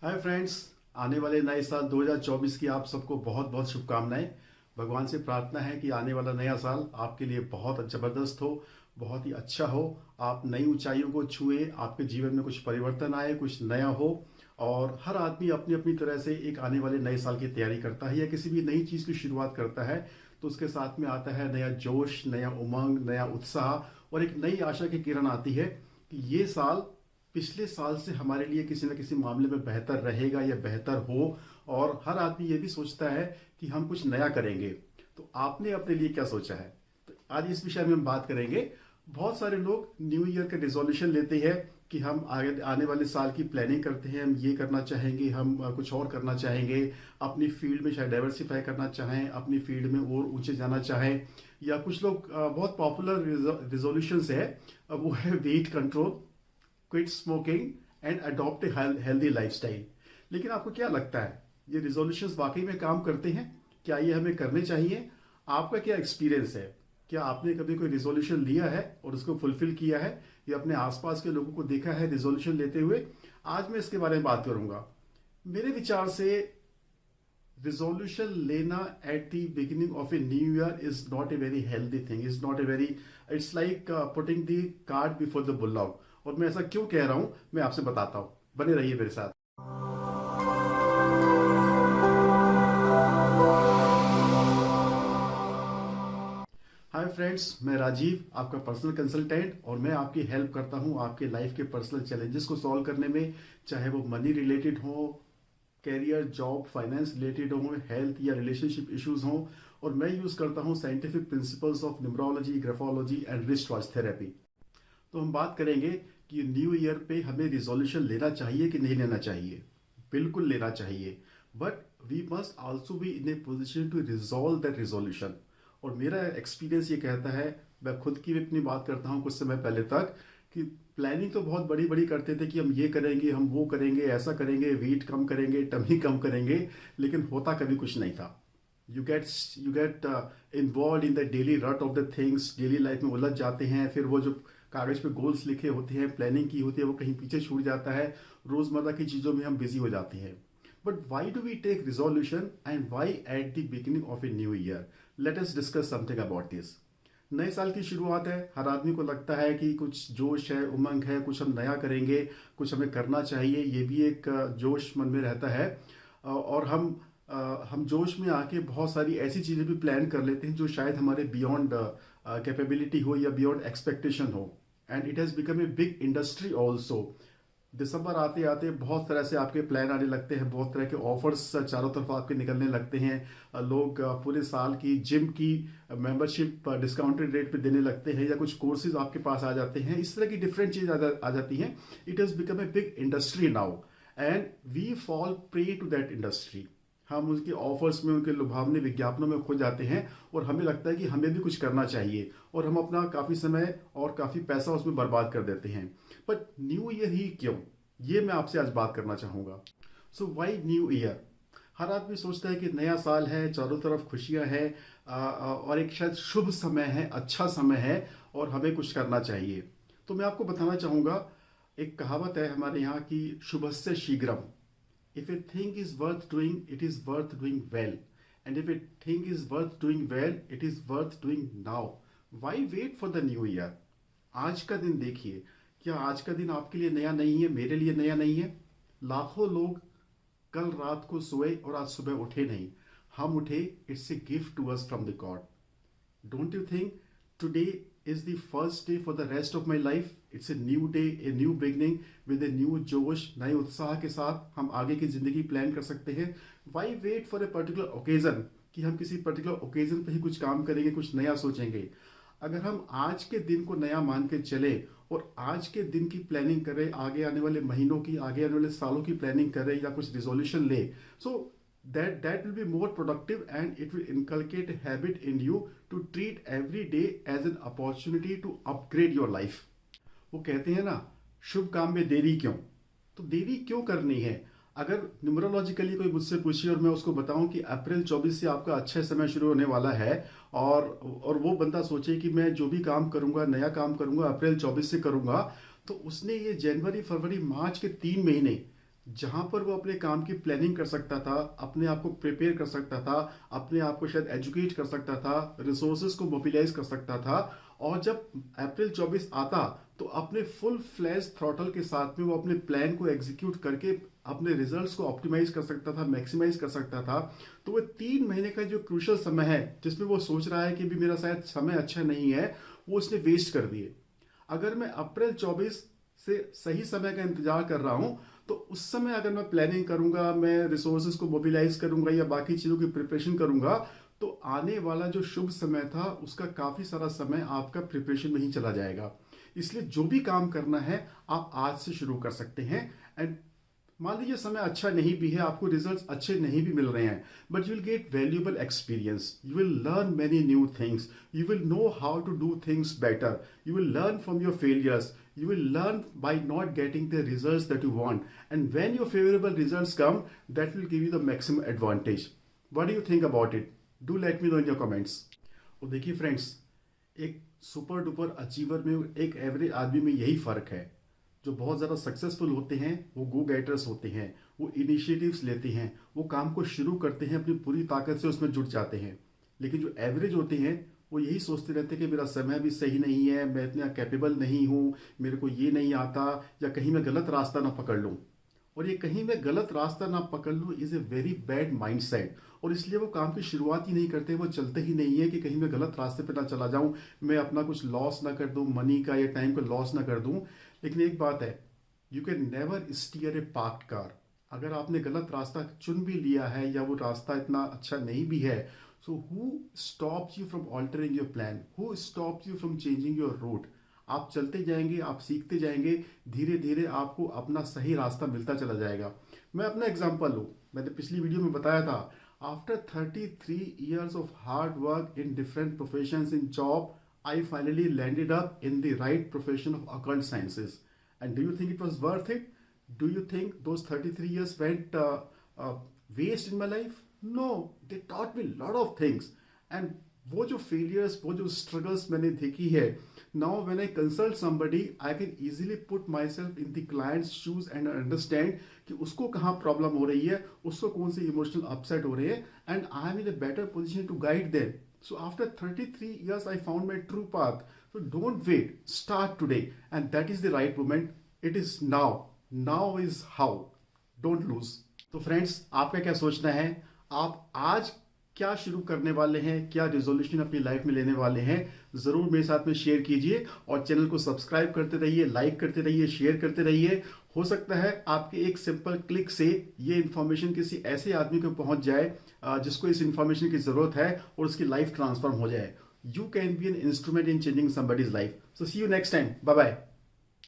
Hi friends. आने वाले नए साल 2024 की आप सबको बहुत बहुत शुभकामनाएं। भगवान से प्रार्थना है कि आने वाला नया साल आपके लिए बहुत जबरदस्त हो, बहुत ही अच्छा हो। आप नई ऊंचाइयों को छुए, आपके जीवन में कुछ परिवर्तन आए, कुछ नया हो। और हर आदमी अपनी अपनी तरह से एक आने वाले नए साल की तैयारी करता है या किसी भी नई चीज की शुरुआत करता है, तो उसके साथ में आता है नया जोश, नया उमंग, नया उत्साह और एक नई आशा की किरण आती है कि ये साल पिछले साल से हमारे लिए किसी न किसी मामले में बेहतर रहेगा या बेहतर हो। और हर आदमी ये भी सोचता है कि हम कुछ नया करेंगे। तो आपने अपने लिए क्या सोचा है? तो आज इस विषय में हम बात करेंगे। बहुत सारे लोग न्यू ईयर का रिजोल्यूशन लेते हैं कि हम आगे आने वाले साल की प्लानिंग करते हैं, हम ये करना चाहेंगे, हम कुछ और करना चाहेंगे, अपनी फील्ड में शायद डाइवर्सिफाई करना चाहें, अपनी फील्ड में और ऊंचे जाना चाहें। या कुछ लोग बहुत पॉपुलर रिजोल्यूशंस है, वो है weight control, quit smoking and adopt a healthy lifestyle. लेकिन आपको क्या लगता है, ये रिजोल्यूशंस वाकई में काम करते हैं? क्या ये हमें करने चाहिए? आपका क्या एक्सपीरियंस है? क्या आपने कभी कोई रिजोल्यूशन लिया है और उसको फुलफिल किया है, या अपने आसपास के लोगों को देखा है रिजोल्यूशन लेते हुए? आज मैं इसके बारे में बात करूंगा। मेरे विचार से रिजोल्यूशन लेना eight the beginning of a new year is not a very healthy thing, is not a very, it's like putting the cart before the bulldog. और मैं ऐसा क्यों कह रहा हूं, मैं आपसे बताता हूं। बने रहिए मेरे साथ। हाय फ्रेंड्स, मैं राजीव, आपका पर्सनल कंसल्टेंट, और मैं आपकी हेल्प करता हूं आपके लाइफ के पर्सनल चैलेंजेस को सॉल्व करने में। चाहे वो मनी रिलेटेड हो, कैरियर, जॉब, फाइनेंस रिलेटेड हो, हेल्थ या रिलेशनशिप इश्यूज हो। और मैं यूज करता हूं scientific principles of numerology, graphology and wrist watch therapy. तो हम बात करेंगे कि न्यू ईयर पे हमें रिजोल्यूशन लेना चाहिए कि नहीं लेना चाहिए। बिल्कुल लेना चाहिए, but we must also be in a position to resolve that resolution. और मेरा एक्सपीरियंस ये कहता है, मैं खुद की भी अपनी बात करता हूँ कुछ समय पहले तक, कि प्लानिंग तो बहुत बड़ी बड़ी करते थे कि हम ये करेंगे, हम वो करेंगे, ऐसा करेंगे, वेट कम करेंगे, टमी कम करेंगे, लेकिन होता कभी कुछ नहीं था। You get involve in the daily rut of the things, daily life में उलझ जाते हैं। फिर वो जो कागज पे गोल्स लिखे होते हैं, प्लानिंग की होती है, वो कहीं पीछे छूट जाता है। रोजमर्रा की चीजों में हम बिजी हो जाते हैं। But why do we take resolution and why at the beginning of a new year? Let us discuss something about this. नए साल की शुरुआत है, हर आदमी को लगता है कि कुछ जोश है, उमंग है, कुछ हम नया करेंगे, कुछ हमें करना चाहिए। ये भी एक जोश मन में रहता है। और हम जोश में आके बहुत सारी ऐसी चीजें भी प्लान कर लेते हैं जो शायद हमारे बियॉन्ड कैपेबिलिटी हो या बियॉन्ड एक्सपेक्टेशन हो। And it has become a big industry also. दिसंबर आते आते बहुत तरह से आपके प्लान आने लगते हैं, बहुत तरह के ऑफर्स चारों तरफ आपके निकलने लगते हैं। लोग पूरे साल की जिम की मेंबरशिप डिस्काउंटेड रेट पे देने लगते हैं, या कुछ कोर्सेज आपके पास आ जाते हैं। इस तरह की डिफरेंट चीज आ जाती हैं। It has become a big industry now, and we fall prey to that industry. हम उसके ऑफर्स में, उनके लुभावने विज्ञापनों में खो जाते हैं, और हमें लगता है कि हमें भी कुछ करना चाहिए, और हम अपना काफी समय और काफी पैसा उसमें बर्बाद कर देते हैं। बट न्यू ईयर ही क्यों, ये मैं आपसे आज बात करना चाहूंगा। सो वाई न्यू ईयर? हर आदमी सोचता है कि नया साल है, चारों तरफ खुशियां हैं, और एक शायद शुभ समय है, अच्छा समय है, और हमें कुछ करना चाहिए। तो मैं आपको बताना चाहूंगा, एक कहावत है हमारे यहाँ की, शुभस्य शीघ्रम। If a thing is worth doing, it is worth doing well. And if a thing is worth doing well, it is worth doing now. Why wait for the new year? आज का दिन देखिए। क्या आज का दिन आपके लिए नया नहीं है? मेरे लिए नया नहीं है। लाखों लोग कल रात को सोए और आज सुबह उठे नहीं। हम उठे, it's a gift to us from the God. Don't you think today is the first day for the rest of my life? It's a new day, a new beginning with a new जोश, नए उत्साह के साथ हम आगे की जिंदगी plan कर सकते हैं। Why wait for a particular occasion कि हम किसी पर्टिकुलर ओकेजन पे ही कुछ काम करेंगे, कुछ नया सोचेंगे? अगर हम आज के दिन को नया मान के चले और आज के दिन की प्लानिंग करें, आगे आने वाले महीनों की, आगे आने वाले सालों की प्लानिंग करें, या कुछ रिजोल्यूशन ले, सो that will be more productive, and it will inculcate a habit in you to treat every day as an opportunity to upgrade your life. वो कहते हैं ना, शुभ काम में देरी क्यों? तो देरी क्यों करनी है? अगर न्यूमरोलॉजिकली कोई मुझसे पूछे और मैं उसको बताऊं कि अप्रैल 24 से आपका अच्छा समय शुरू होने वाला है, और वो बंदा सोचे कि मैं जो भी काम करूंगा, नया काम करूंगा, अप्रैल 24 से करूंगा, तो उसने ये जनवरी, फरवरी, मार्च के 3 महीने जहां पर वो अपने काम की प्लानिंग कर सकता था, अपने आप को प्रिपेयर कर सकता था, अपने आप को शायद एजुकेट कर सकता था, रिसोर्सेज को मोबिलाइज कर सकता था। और जब अप्रैल 24 आता तो अपने फुल फ्लैश थ्रॉटल के साथ में वो अपने प्लान को एग्जीक्यूट करके अपने रिजल्ट्स को ऑप्टिमाइज कर सकता था, मैक्सिमाइज कर सकता था। तो वो 3 महीने का जो क्रूशल समय है जिसमें वो सोच रहा है कि भी मेरा शायद समय अच्छा नहीं है, वो उसने वेस्ट कर दिए। अगर मैं अप्रैल 24 से सही समय का इंतजार कर रहा हूं, तो उस समय अगर मैं प्लानिंग करूंगा, मैं रिसोर्सेज को मोबिलाइज करूंगा या बाकी चीजों की प्रिपरेशन करूंगा, तो आने वाला जो शुभ समय था उसका काफी सारा समय आपका प्रिपरेशन में ही चला जाएगा। इसलिए जो भी काम करना है आप आज से शुरू कर सकते हैं। एंड मान लीजिए समय अच्छा नहीं भी है, आपको रिजल्ट्स अच्छे नहीं भी मिल रहे हैं, but you will get valuable experience, you will learn many new things, you will know how to do things better, you will learn from your failures, you will learn by not getting the results that you want, and when your favorable results come, that will give you the maximum advantage. What do you think about it? Do let me know in your comments. और देखिए friends, एक super duper achiever में एक average आदमी में यही फर्क है। जो बहुत ज़्यादा सक्सेसफुल होते हैं वो गो गेटर्स होते हैं, वो इनिशिएटिव्स लेते हैं, वो काम को शुरू करते हैं, अपनी पूरी ताकत से उसमें जुट जाते हैं। लेकिन जो एवरेज होते हैं वो यही सोचते रहते हैं कि मेरा समय भी सही नहीं है, मैं इतना कैपेबल नहीं हूँ, मेरे को ये नहीं आता, या कहीं मैं गलत रास्ता ना पकड़ लूँ। और ये कहीं मैं गलत रास्ता ना पकड़ लूँ is a very bad mindset. और इसलिए वो काम की शुरुआत ही नहीं करते, वो चलते ही नहीं है कि कहीं मैं गलत रास्ते पे ना चला जाऊँ, मैं अपना कुछ लॉस ना कर दूँ, मनी का या टाइम का लॉस ना कर दूँ। लेकिन एक बात है, you can never steer a parked car. अगर आपने गलत रास्ता चुन भी लिया है या वो रास्ता इतना अच्छा नहीं भी है, so who stops you from altering your plan? Who stops you from changing your route? आप चलते जाएंगे, आप सीखते जाएंगे, धीरे धीरे आपको अपना सही रास्ता मिलता चला जाएगा। मैं अपना एग्जांपल लूँ, मैंने पिछली वीडियो में बताया था, after 33 years of hard work in different professions in job, I finally landed up in the right profession of occult sciences. And do you think it was worth it? Do you think those 33 years went waste in my life? No, they taught me a lot of things. And वो जो failures, वो जो struggles मैंने देखी है, now when I consult somebody, I can easily put myself in the client's shoes and understand कि उसको कहाँ problem हो रही है, उसको कौन सी emotional upset हो रही है, and I am in a better position to guide them. So after 33 years, I found my true path. So don't wait, start today, and that is the right moment. It is now. Now is how. Don't lose. तो friends, आपका क्या सोचना है? आप आज क्या शुरू करने वाले हैं, क्या रिजोल्यूशन अपनी लाइफ में लेने वाले हैं, जरूर मेरे साथ में शेयर कीजिए और चैनल को सब्सक्राइब करते रहिए, लाइक करते रहिए, शेयर करते रहिए। हो सकता है आपके एक सिंपल क्लिक से ये इन्फॉर्मेशन किसी ऐसे आदमी को पहुंच जाए जिसको इस इन्फॉर्मेशन की जरूरत है और उसकी लाइफ ट्रांसफॉर्म हो जाए। You can be an instrument in changing somebody's life. So see you next time. Bye bye.